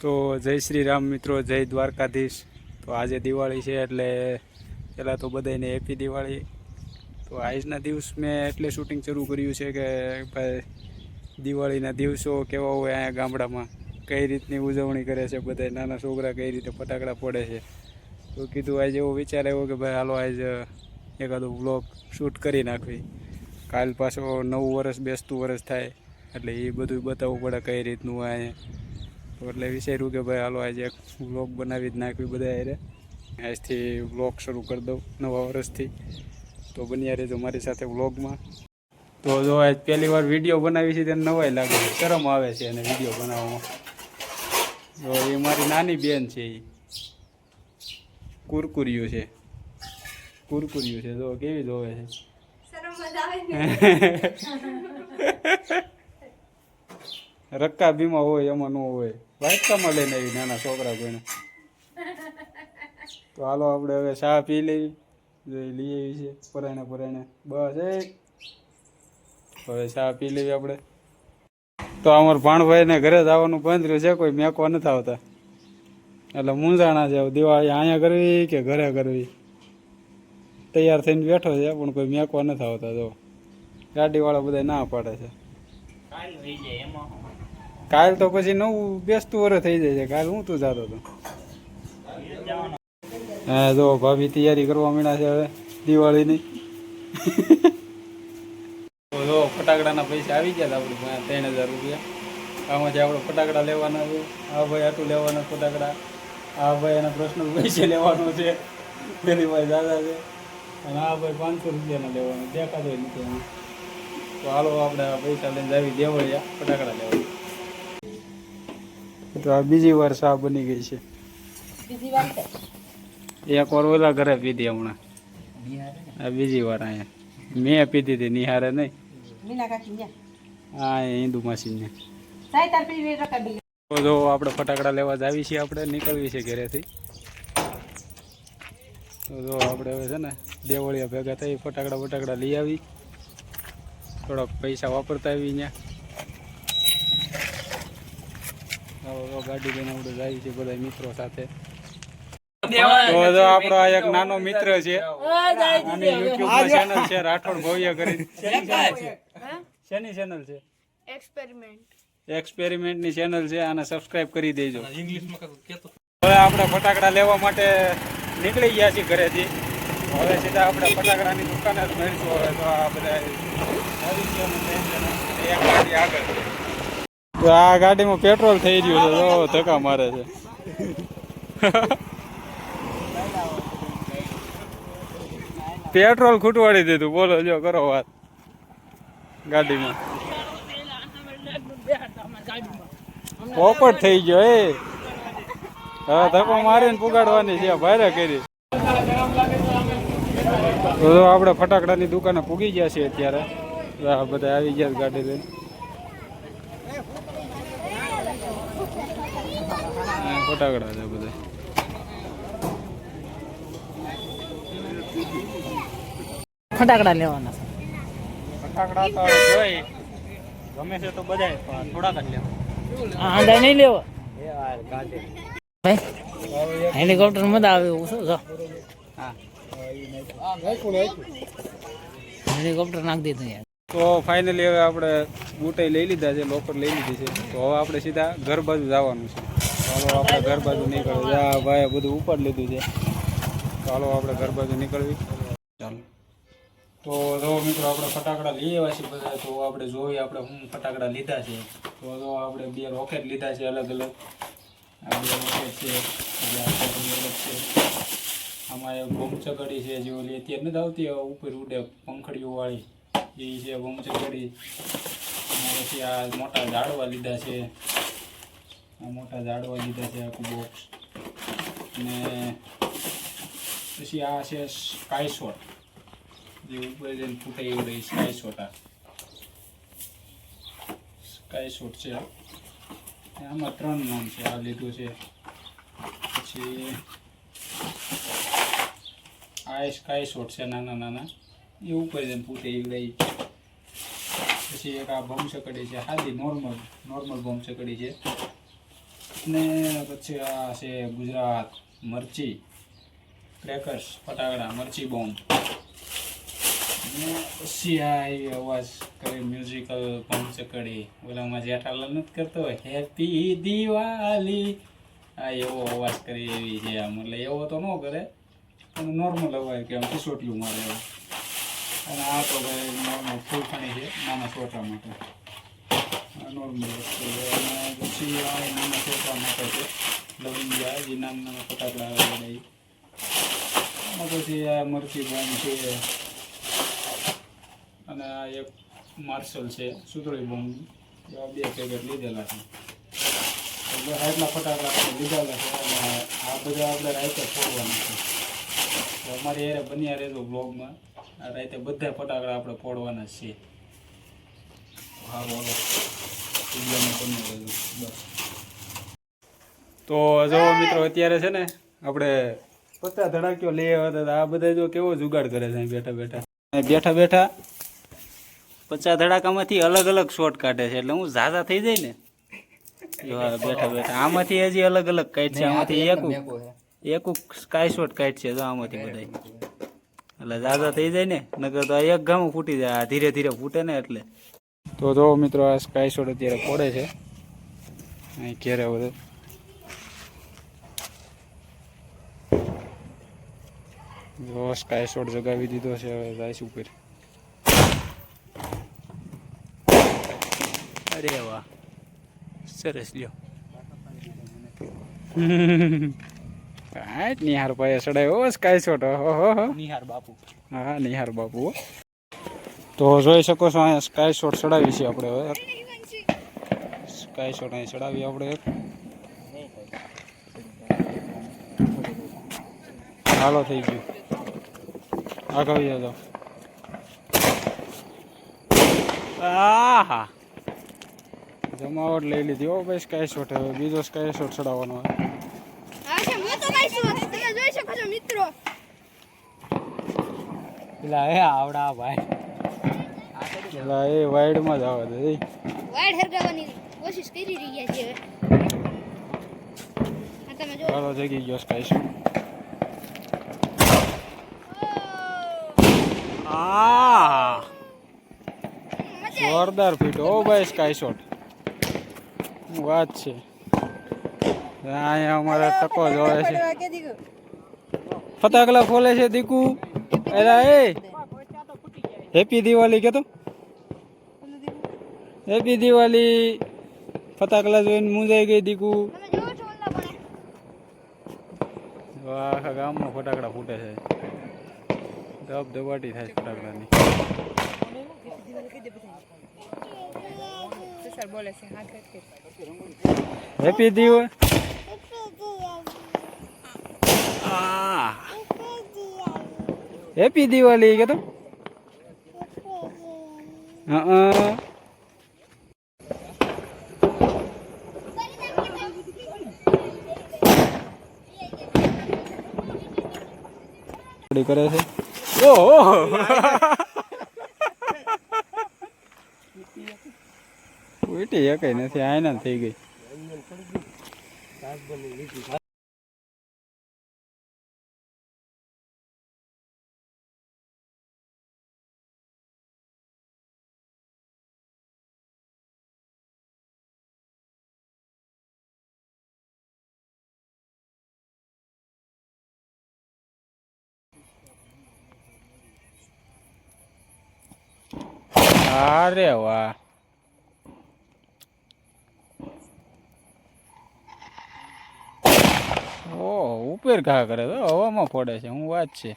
તો જય શ્રી રામ મિત્રો, જય દ્વારકાધીશ। તો આજે દિવાળી છે એટલે પહેલાં તો બધાને હેપી દિવાળી। તો આજના દિવસ મેં એટલે શૂટિંગ શરૂ કર્યું છે કે ભાઈ દિવાળીના દિવસો કેવા હોય અહીંયા ગામડામાં, કઈ રીતની ઉજવણી કરે છે બધા, નાના છોકરા કઈ રીતે ફટાકડા ફોડે છે। તો કીધું આજે એવો વિચાર આવ્યો કે ભાઈ હાલો આજ એકાદો વ્લોગ શૂટ કરી નાખવી। કાલ પાછો નવું વર્ષ બેસતું વર્ષ થાય એટલે એ બધું બતાવવું પડે કઈ રીતનું હોય અહીંયા। તો એટલે વિચાર્યું કે ભાઈ હાલો આજે એક વ્લોગ બનાવી જ નાખવી બધા હારે। આજથી વ્લોગ શરૂ કરી દઉં નવા વર્ષથી। તો બન્યા રહેજો મારી સાથે વ્લોગમાં। તો જો આજ પહેલી વાર વિડીયો બનાવી છે તેને નવાઈ લાગે છે, શરમ આવે છે અને વિડીયો બનાવવામાં। તો એ મારી નાની બેન છે, એ કુરકુરિયું છે, કુરકુરિયું છે, જો કેવી જોવે છે। રક્કા બીમાં હોય એમાં ન હોય, વાટકામાં લઈને આવી નાના છોકરા કોઈને। તો હાલો આપણે હવે ચા પી લેવી, જોઈ લઈ આવી છે પરાણે પરાણે બસ એ હવે ચા પી લેવી આપણે। તો અમારા ભાણભાઈને ઘરે જવાનું બંધ રહ્યું છે, કોઈ મેકવા નથી આવતા એટલે મૂંઝાણા છે દિવાળી અહીંયા કરવી કે ઘરે કરવી। તૈયાર થઈને બેઠો છે પણ કોઈ મેકવા નથી આવતા। જો ગાડીવાળા બધા ના પાડે છે। કાલ તો પછી નવું બેસતું વર્ષ થઈ જાય છે, કાલ હું તું જતો હતો। હા જો ભાભી તૈયારી કરવા માંડ્યા છે હવે દિવાળીની। જો ફટાકડાના પૈસા આવી ગયા આપણે 3000 રૂપિયા। આમાંથી આપણે ફટાકડા લેવાના છે। આ ભાઈ આટલું લેવાના ફટાકડા, આ ભાઈ એના પ્રશ્ન પૈસે લેવાનો છે, પેલી ભાઈ દાદા છે, અને આ ભાઈ 500 રૂપિયાના લેવાનો દેખાતો નથી એમાં। તો હાલો આપણે આ પૈસા લઈને આવી દેવળિયા ફટાકડા લેવા। તો આ બીજી વાર ચા બની ગઈ છે, એક વાર ઓલા ઘરે પીધી હમણાં, આ બીજી વાર અહીંયા મેં પીધી હતી, નિહારે નહીં, હા હિન્દુ માસી ને। જો આપણે ફટાકડા લેવા જ આવી છીએ, આપણે નીકળવી છે ઘરેથી। તો જો આપણે હવે છે ને દેવળિયા ભેગા થઈ ફટાકડા બટાકડા લઈ આવી, થોડાક પૈસા વાપરતા આવી અહીંયા। ગાડી લઈને આપણે જાય છે બધા મિત્રો સાથે। તો જો આપણો આ એક નાનો મિત્ર છે, આની યુટ્યુબમાં ચેનલ છે રાઠોડ ભવ્ય કરી। શેની ચેનલ છે? એક્સપેરિમેન્ટની ચેનલ છે, આને સબસ્ક્રાઇબ કરી દેજો। હવે આપણે ફટાકડા લેવા માટે નીકળી ગયા છીએ ઘરેથી, હવે સીધા આપણે ફટાકડાની દુકાને જ મળીશું। હવે તો આ બધા એક ગાડી આગળ, તો આ ગાડીમાં પેટ્રોલ થઈ રહ્યું છે, જો ધક્કા મારે છે। પેટ્રોલ ખૂટવાડી દીધું, બોલો જો કરો વાત ગાડીમાં। પોપટ થઈ ગયો એ, હવે ધક્કો મારીને પુગાડવાની છે, ભારે કરી। તો આપણે ફટાકડાની દુકાને પૂગી ગયા છીએ અત્યારે, બધા આવી ગયા ગાડી લઈને। ફટાકડા છે બધા, ફટાકડા લેવાના છે। ફટાકડા તો જોઈ ગમે છે તો બધા થોડાક જ લેવા, આંધા નહીં લેવા ભાઈ, હેલિકોપ્ટર મજા આવે એવું શું? હા હેલિકોપ્ટર નાખી દીધું યાર। તો ફાઇનલી હવે આપણે બુટાઈ લઈ લીધા છે, લોકર લઈ લીધી છે। તો હવે આપણે સીધા ઘર બાજુ જવાનું છે। ચાલો આપણે ઘર બાજુ નીકળવું, આ ભાઈ બધું ઉપાડ લીધું છે, ચાલો આપણે ઘર બાજુ નીકળવી। ચાલો તો જો મિત્રો આપણે ફટાકડા લઈ આવ્યા છીએ બધા। તો આપણે જોઈએ આપણે હું ફટાકડા લીધા છે। તો જો આપણે 2 રોકેટ લીધા છે અલગ અલગ, આ 2 રોકેટ છે, આમાં એક બોમચકડી છે, જે ઓલી અત્યારે નથી આવતી ઉપર ઉડે પંખડીઓ વાળી, એ છે બોમચકડી। પછી આ મોટા ઝાડવા લીધા છે, આ મોટા ઝાડવા લીધા છે આખું બોક્સ। અને પછી આ છે સ્કાય શોટ, જે ઉપર જઈને ફૂટે એવું રહી, સ્કાય શોટ। આ સ્કાય શોટ છે, આમાં 3 નામ છે, આ લીધું છે। પછી આ સ્કાય શોટ છે નાના નાના, એ ઉપર જઈને ફૂટે એવું રહી। પછી એક આ બોમચકડી છે, સાદી નોર્મલ બોમચકડી છે, ને પછી આ છે ગુજરાત મરચી ક્રેકર્સ ફટાકડા મરચી બોમ્બ ને પછી આ એ અવાજ કરે મ્યુઝિકલ પંચકડી ઓલામાં જેઠાલાલ નથી કરતો હેપી દિવાળી આ એવો અવાજ કરે એવી છે આમ એટલે એવો તો ન કરે પણ નોર્મલ અવાજ કે આમ કિશોટીયું મારે એવો અને આ તો ભાઈ નોર્મલ ફૂલફાણી છે નાના છોકરા માટે નોર્મલ વસ્તુ છે અને પછી આ નાના છોકરા માટે છે લવિંગિયા જે નાના નાના ફટાકડા આવે એમાં પછી આ મરચી બોમ્બ છે અને આ એક માર્શલ છે સુતળી બોમ્બ એવા 2 પેકેટ લીધેલા છે એટલે હાઈટના ફટાકડા આપણે લીધેલા છે અને આ બધા આપણે રાઈતે ફોડવાના છે તો અમારી એરે બન્યા રહેજો બ્લોગમાં આ રાઈતે બધા ફટાકડા આપણે ફોડવાના જ છીએ સારું હાલો વિડીયોમાં બન્યા રહેજો બસ તો જો મિત્રો અત્યારે છે ને આપણે 50 ધડાકીઓ લઈ આવ્યા હતા આ બધા જો કેવો જુગાડ કરે છે બેઠા બેઠા 50 ધડાકામાંથી અલગ અલગ શોટ કાઢે છે એટલે હું ઝાઝા થઈ જાય ને બેઠા આમાંથી હજી અલગ અલગ કાઢ છે આમાંથી એક સ્કાય શોટ કાઢ છે જો આમાંથી બધા એટલે ઝાઝા થઈ જાય ને નકર તો એક ગામ ફૂટી જાય ધીરે ધીરે ફૂટે ને એટલે તો જો મિત્રો આ સ્કાય શોટ અત્યારે ફોડે છે અહીં ઘેરે બધે જો સ્કાય શોટ જગાવી દીધો છે હવે જાય ઉપર અરે વાહ સરસ લ્યો નિહાર ભાઈ ચડાયો સ્કાય શોટ ઓહો નિહાર બાપુ હા નિહાર બાપુ તો જોઈ શકો છો અહીંયા સ્કાય શોટ ચડાવી છે આપણે હવે સ્કાય શોટ અહીં ચડાવી આપણે હાલો થઈ ગયું આગળ જાઓ આહા જમાવટ લઈ લીધી હો ભાઈ સ્કાય શોટ હવે બીજો સ્કાય શોટ ચડાવવાનો પેલા એ આવડા ભાઈ પેલા એ વાઈડમાં જ આવે છે વાઈડ હરગાવાની કોશિશ કરી રહ્યા છે હવે આ તમે જો ચાલો જગી ગયો સ્કાય શોટ આ જોરદાર ફીટ હો ભાઈ સ્કાય શોટ વાત છે અહીંયા અમારા ટકો જોવે છે ફટાકડા ફોલે છે દીકુ અરે એ હેપી દિવાળી કે તો હેપી દિવાળી ફટાકડા જોઈને મુંજાઈ ગઈ દીકુ તમે જોવો છો ઓલા પણ આખા ગામમાં ફટાકડા ફૂટે છે ધબધબાટી થાય ફટાકડાની હેપી દિવાળી હેપી દિવાળી કે તો હા કરે છે ઓહો ઉઈટી એક નથી આયના થઈ ગઈ અરે વાહ ઓ ઉપર ઘા કરે તો હવામાં ફોડે છે હું વાત છે